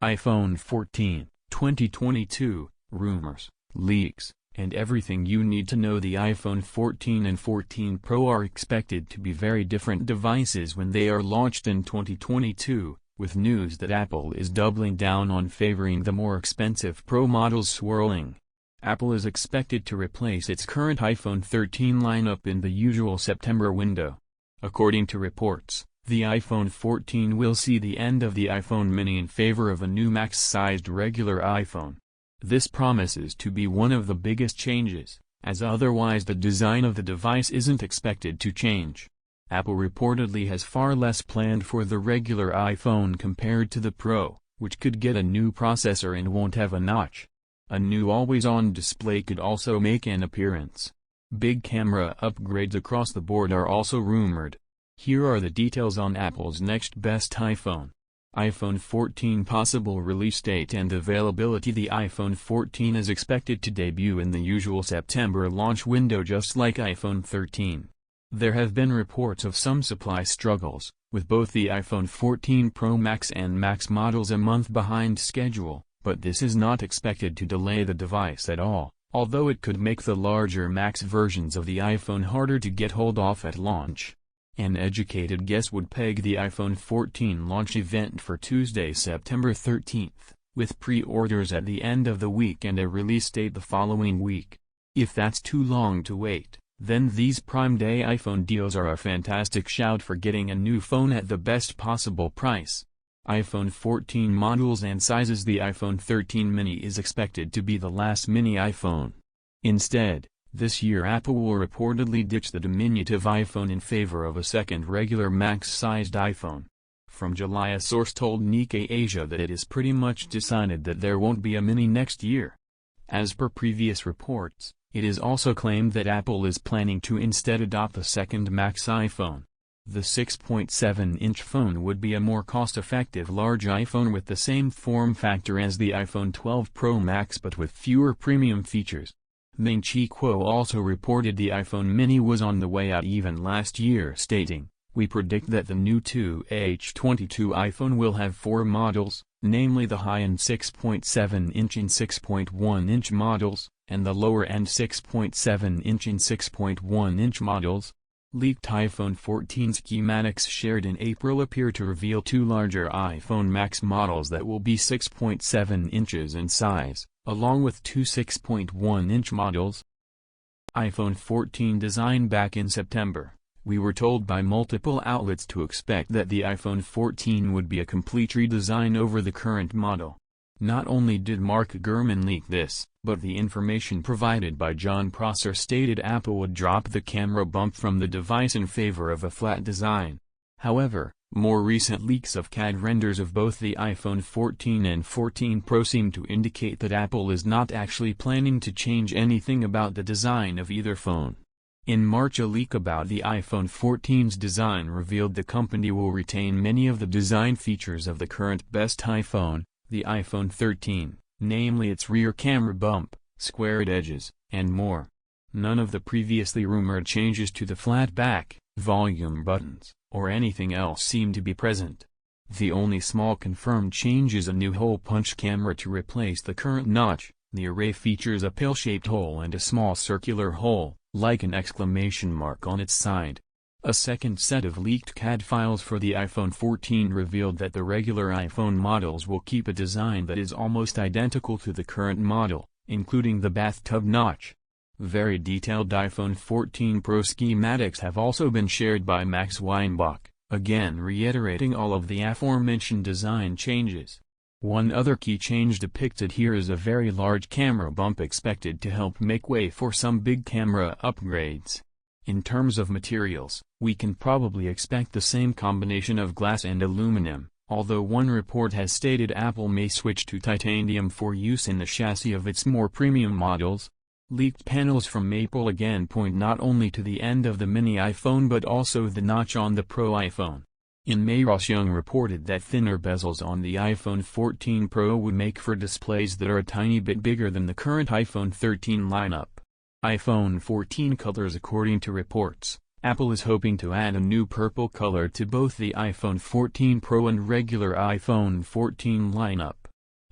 iPhone 14, 2022, rumors, leaks, and everything you need to know. The iPhone 14 and 14 Pro are expected to be very different devices when they are launched in 2022, with news that Apple is doubling down on favoring the more expensive Pro models. Swirling. Apple is expected to replace its current iPhone 13 lineup in the usual September window. According to reports, the iPhone 14 will see the end of the iPhone mini in favor of a new max-sized regular iPhone. This promises to be one of the biggest changes, as otherwise the design of the device isn't expected to change. Apple reportedly has far less planned for the regular iPhone compared to the Pro, which could get a new processor and won't have a notch. A new always-on display could also make an appearance. Big camera upgrades across the board are also rumored. Here are the details on Apple's next best iPhone. iPhone 14 possible release date and availability. The iPhone 14 is expected to debut in the usual September launch window just like iPhone 13. There have been reports of some supply struggles, with both the iPhone 14 Pro Max and Max models a month behind schedule, but this is not expected to delay the device at all, although it could make the larger Max versions of the iPhone harder to get hold of at launch. An educated guess would peg the iPhone 14 launch event for Tuesday, September 13th, with pre-orders at the end of the week and a release date the following week. If that's too long to wait, then these Prime Day iPhone deals are a fantastic shout for getting a new phone at the best possible price. iPhone 14 models and sizes. The iPhone 13 mini is expected to be the last mini iPhone. Instead, this year Apple will reportedly ditch the diminutive iPhone in favor of a second regular max-sized iPhone. From July, a source told Nikkei Asia that it is pretty much decided that there won't be a mini next year. As per previous reports, it is also claimed that Apple is planning to instead adopt the second Max iPhone. The 6.7-inch phone would be a more cost-effective large iPhone with the same form factor as the iPhone 12 Pro Max but with fewer premium features. Ming Chi Kuo also reported the iPhone mini was on the way out even last year, stating, "We predict that the new 2H22 iPhone will have 4 models, namely the high-end 6.7-inch and 6.1-inch models, and the lower-end 6.7-inch and 6.1-inch models." Leaked iPhone 14 schematics shared in April appear to reveal 2 larger iPhone Max models that will be 6.7 inches in size, along with 2 6.1-inch models. iPhone 14 design. Back in September, we were told by multiple outlets to expect that the iPhone 14 would be a complete redesign over the current model. Not only did Mark Gurman leak this, but the information provided by John Prosser stated Apple would drop the camera bump from the device in favor of a flat design. However, more recent leaks of CAD renders of both the iPhone 14 and 14 Pro seem to indicate that Apple is not actually planning to change anything about the design of either phone. In March, a leak about the iPhone 14's design revealed the company will retain many of the design features of the current best iPhone, the iPhone 13, namely its rear camera bump, squared edges, and more. None of the previously rumored changes to the flat back, volume buttons, or anything else seem to be present. The only small confirmed change is a new hole-punch camera to replace the current notch. The array features a pill-shaped hole and a small circular hole, like an exclamation mark on its side. A second set of leaked CAD files for the iPhone 14 revealed that the regular iPhone models will keep a design that is almost identical to the current model, including the bathtub notch. Very detailed iPhone 14 Pro schematics have also been shared by Max Weinbach, again reiterating all of the aforementioned design changes. One other key change depicted here is a very large camera bump expected to help make way for some big camera upgrades. In terms of materials, we can probably expect the same combination of glass and aluminum, although one report has stated Apple may switch to titanium for use in the chassis of its more premium models. Leaked panels from April again point not only to the end of the mini iPhone but also the notch on the Pro iPhone. In May, Ross Young reported that thinner bezels on the iPhone 14 Pro would make for displays that are a tiny bit bigger than the current iPhone 13 lineup. iPhone 14 colors. According to reports, Apple is hoping to add a new purple color to both the iPhone 14 Pro and regular iPhone 14 lineup.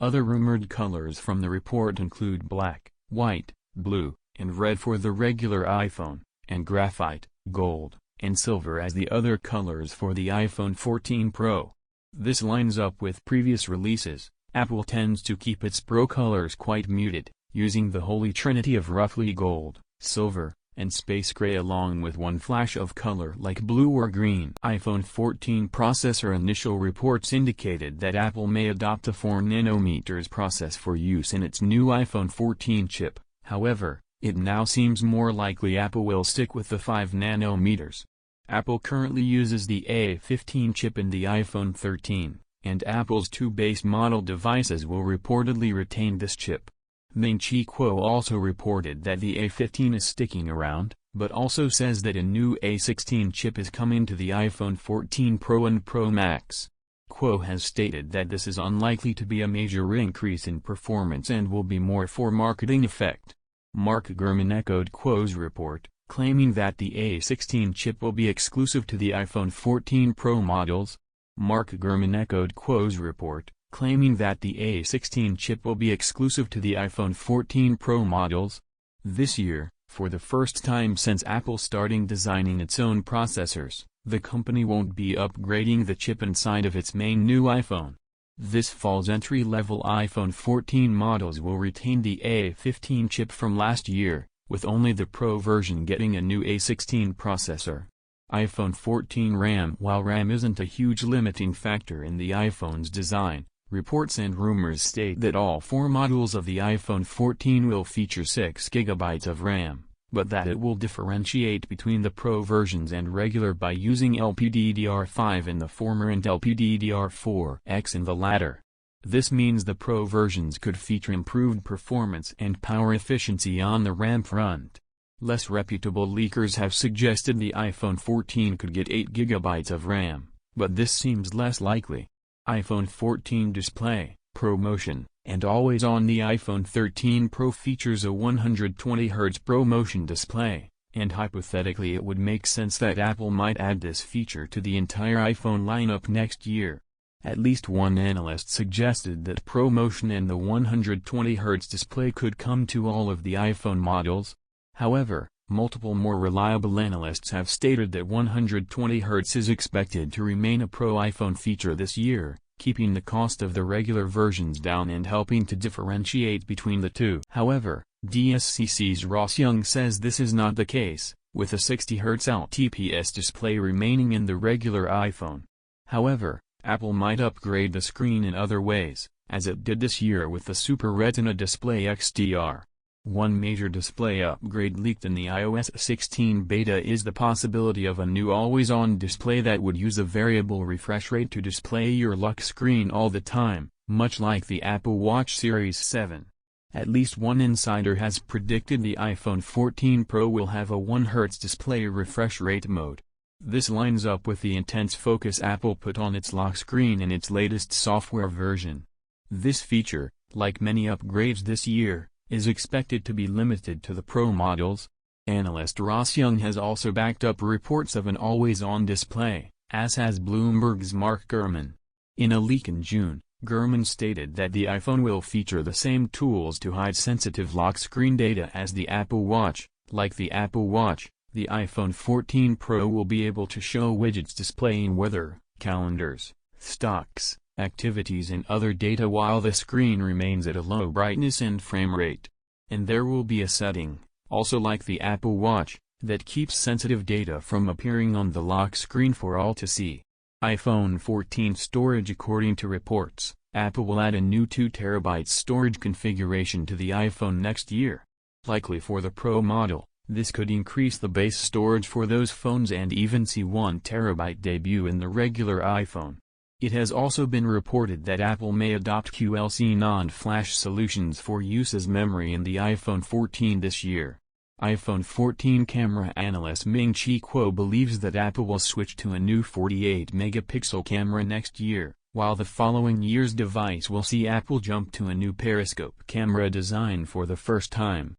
Other rumored colors from the report include black, white, blue, and red for the regular iPhone, and graphite, gold, and silver as the other colors for the iPhone 14 Pro. This lines up with previous releases. Apple tends to keep its Pro colors quite muted, using the holy trinity of roughly gold, silver, and space gray along with one flash of color like blue or green. iPhone 14 processor initial reports indicated that Apple may adopt a 4nm process for use in its new iPhone 14 chip. However, it now seems more likely Apple will stick with the 5nm. Apple currently uses the A15 chip in the iPhone 13, and Apple's two base model devices will reportedly retain this chip. Ming Chi Kuo also reported that the A15 is sticking around, but also says that a new A16 chip is coming to the iPhone 14 Pro and Pro Max. Kuo has stated that this is unlikely to be a major increase in performance and will be more for marketing effect. Mark Gurman echoed Kuo's report, claiming that the A16 chip will be exclusive to the iPhone 14 Pro models. Mark Gurman echoed Kuo's report, claiming that the A16 chip will be exclusive to the iPhone 14 Pro models. This year, for the first time since Apple starting designing its own processors, the company won't be upgrading the chip inside of its main new iPhone. This fall's entry-level iPhone 14 models will retain the A15 chip from last year, with only the Pro version getting a new A16 processor. iPhone 14 RAM. While RAM isn't a huge limiting factor in the iPhone's design, reports and rumors state that all four models of the iPhone 14 will feature 6GB of RAM, but that it will differentiate between the Pro versions and regular by using LPDDR5 in the former and LPDDR4X in the latter. This means the Pro versions could feature improved performance and power efficiency on the RAM front. Less reputable leakers have suggested the iPhone 14 could get 8GB of RAM, but this seems less likely. iPhone 14 display, ProMotion, and always-on. The iPhone 13 Pro features a 120Hz ProMotion display, and hypothetically it would make sense that Apple might add this feature to the entire iPhone lineup next year. At least one analyst suggested that ProMotion and the 120Hz display could come to all of the iPhone models. However, multiple more reliable analysts have stated that 120Hz is expected to remain a Pro iPhone feature this year, keeping the cost of the regular versions down and helping to differentiate between the two. However, DSCC's Ross Young says this is not the case, with a 60Hz LTPS display remaining in the regular iPhone. However, Apple might upgrade the screen in other ways, as it did this year with the Super Retina display XDR. One major display upgrade leaked in the iOS 16 beta is the possibility of a new always-on display that would use a variable refresh rate to display your lock screen all the time, much like the Apple Watch Series 7. At least one insider has predicted the iPhone 14 Pro will have a 1Hz display refresh rate mode. This lines up with the intense focus Apple put on its lock screen in its latest software version. This feature, like many upgrades this year, is expected to be limited to the Pro models. Analyst Ross Young has also backed up reports of an always-on display, as has Bloomberg's Mark Gurman. In a leak in June, Gurman stated that the iPhone will feature the same tools to hide sensitive lock screen data as the Apple Watch. Like the Apple Watch, the iPhone 14 Pro will be able to show widgets displaying weather, calendars, stocks, activities and other data while the screen remains at a low brightness and frame rate. And there will be a setting, also like the Apple Watch, that keeps sensitive data from appearing on the lock screen for all to see. iPhone 14 storage. According to reports, Apple will add a new 2TB storage configuration to the iPhone next year. Likely for the Pro model, this could increase the base storage for those phones and even see 1TB debut in the regular iPhone. It has also been reported that Apple may adopt QLC non-flash solutions for use as memory in the iPhone 14 this year. iPhone 14 camera analyst Ming Chi Kuo believes that Apple will switch to a new 48-megapixel camera next year, while the following year's device will see Apple jump to a new periscope camera design for the first time.